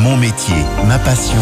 Mon métier, ma passion,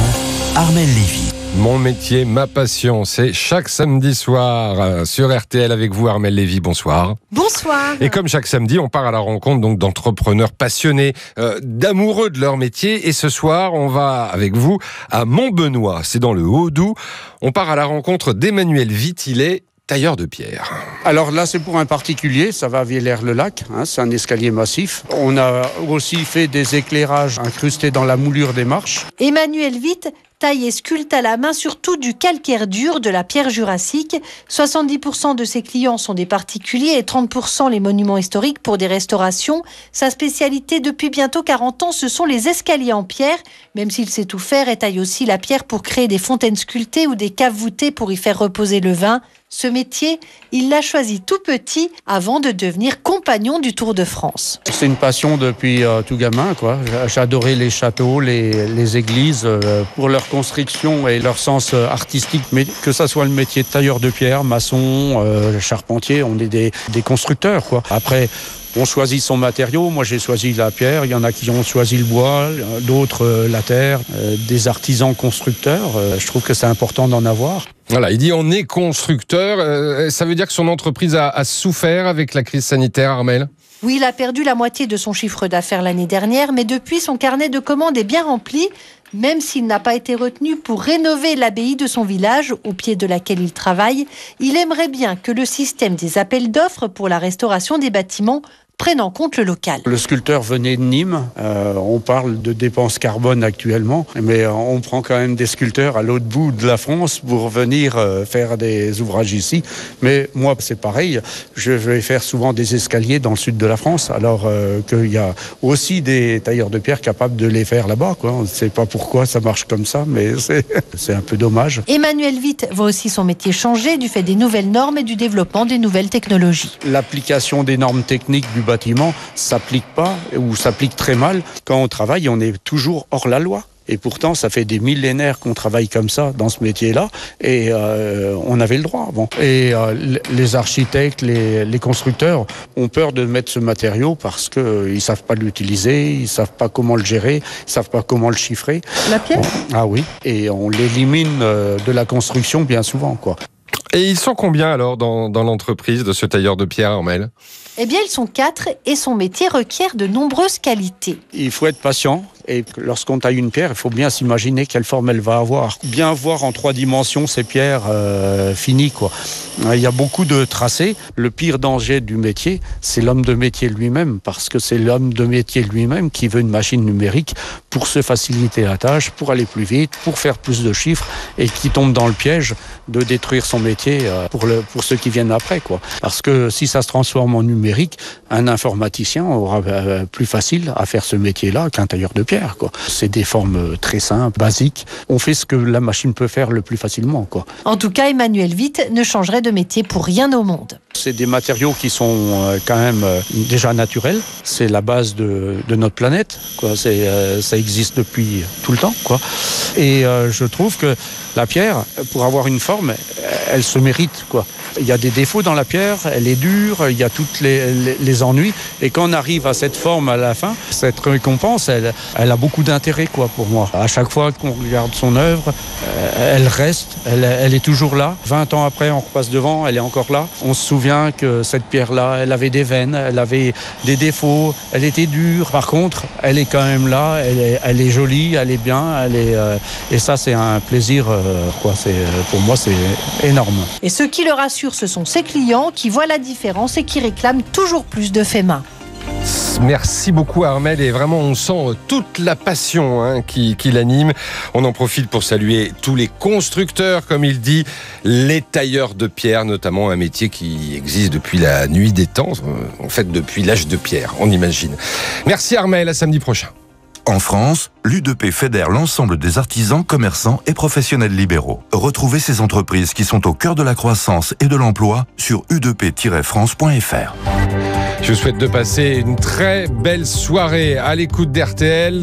Armelle Lévy. Mon métier, ma passion, c'est chaque samedi soir sur RTL avec vous, Armelle Lévy. Bonsoir. Bonsoir. Et comme chaque samedi, on part à la rencontre donc d'entrepreneurs passionnés, d'amoureux de leur métier. Et ce soir, on va avec vous à Montbenoît, c'est dans le Haut-Doubs. On part à la rencontre d'Emmanuel Witt, il est tailleur de pierre. Alors là, c'est pour un particulier, ça va à Villers-le-Lac, c'est un escalier massif. On a aussi fait des éclairages incrustés dans la moulure des marches. Emmanuel Witt taille et sculpte à la main surtout du calcaire dur, de la pierre jurassique. 70% de ses clients sont des particuliers et 30% les monuments historiques pour des restaurations. Sa spécialité depuis bientôt 40 ans, ce sont les escaliers en pierre. Même s'il sait tout faire, il taille aussi la pierre pour créer des fontaines sculptées ou des caves voûtées pour y faire reposer le vin. Ce métier, il l'a choisi tout petit avant de devenir compagnon du Tour de France. C'est une passion depuis tout gamin, quoi. J'adorais les châteaux, les églises pour leur construction et leur sens artistique. Mais que ça soit le métier de tailleur de pierre, maçon, charpentier, on est des constructeurs, quoi. Après, on choisit son matériau. Moi, j'ai choisi la pierre. Il y en a qui ont choisi le bois, d'autres la terre. Des artisans constructeurs. Je trouve que c'est important d'en avoir. Voilà, il dit on est constructeur. Ça veut dire que son entreprise a souffert avec la crise sanitaire, Armelle ? Oui, il a perdu la moitié de son chiffre d'affaires l'année dernière, mais depuis, son carnet de commandes est bien rempli, même s'il n'a pas été retenu pour rénover l'abbaye de son village, au pied de laquelle il travaille. Il aimerait bien que le système des appels d'offres pour la restauration des bâtiments prennent en compte le local. Le sculpteur venait de Nîmes. On parle de dépenses carbone actuellement, mais on prend quand même des sculpteurs à l'autre bout de la France pour venir faire des ouvrages ici. Mais moi, c'est pareil. Je vais faire souvent des escaliers dans le sud de la France, alors qu'il y a aussi des tailleurs de pierre capables de les faire là-bas, quoi. On ne sait pas pourquoi ça marche comme ça, mais c'est un peu dommage. Emmanuel Witt voit aussi son métier changer du fait des nouvelles normes et du développement des nouvelles technologies. L'application des normes techniques du bâtiment s'applique pas ou s'applique très mal. Quand on travaille, on est toujours hors la loi. Et pourtant, ça fait des millénaires qu'on travaille comme ça dans ce métier-là, et on avait le droit avant. Et les architectes, les constructeurs ont peur de mettre ce matériau parce qu'ils savent pas l'utiliser, ils savent pas comment le gérer, ils savent pas comment le chiffrer. La pierre ? Ah oui, et on l'élimine de la construction bien souvent, quoi. Et ils sont combien alors dans l'entreprise de ce tailleur de pierre, Armelle ? Eh bien, ils sont 4 et son métier requiert de nombreuses qualités. Il faut être patient. Et lorsqu'on taille une pierre, il faut bien s'imaginer quelle forme elle va avoir. Bien voir en 3 dimensions ces pierres finies, quoi. Il y a beaucoup de tracés. Le pire danger du métier, c'est l'homme de métier lui-même, parce que c'est l'homme de métier lui-même qui veut une machine numérique pour se faciliter la tâche, pour aller plus vite, pour faire plus de chiffres, et qui tombe dans le piège de détruire son métier pour ceux qui viennent après, quoi. Parce que si ça se transforme en numérique, un informaticien aura plus facile à faire ce métier-là qu'un tailleur de pierre. C'est des formes très simples, basiques. On fait ce que la machine peut faire le plus facilement, quoi. En tout cas, Emmanuel Witt ne changerait de métier pour rien au monde. C'est des matériaux qui sont quand même déjà naturels. C'est la base de notre planète, quoi. Ça existe depuis tout le temps, quoi. Et je trouve que la pierre, pour avoir une forme, elle se mérite, quoi. Il y a des défauts dans la pierre, elle est dure, il y a tous les ennuis. Et quand on arrive à cette forme à la fin, cette récompense, elle a beaucoup d'intérêt, quoi, pour moi. À chaque fois qu'on regarde son œuvre, elle reste, elle est toujours là. 20 ans après, on repasse devant, elle est encore là. On se souvient que cette pierre-là, elle avait des veines, elle avait des défauts, elle était dure. Par contre, elle est quand même là, elle est jolie, elle est bien, et ça, c'est un plaisir, quoi. Pour moi, c'est énorme. Et ce qui le rassure, ce sont ses clients qui voient la différence et qui réclament toujours plus de faits main. Merci beaucoup, Armelle, et vraiment on sent toute la passion qui l'anime. On en profite pour saluer tous les constructeurs, comme il dit, les tailleurs de pierre, notamment un métier qui existe depuis la nuit des temps, en fait depuis l'âge de pierre, on imagine. Merci Armelle, à samedi prochain. En France, l'U2P fédère l'ensemble des artisans, commerçants et professionnels libéraux. Retrouvez ces entreprises qui sont au cœur de la croissance et de l'emploi sur u2p-france.fr. Je vous souhaite de passer une très belle soirée à l'écoute d'RTL.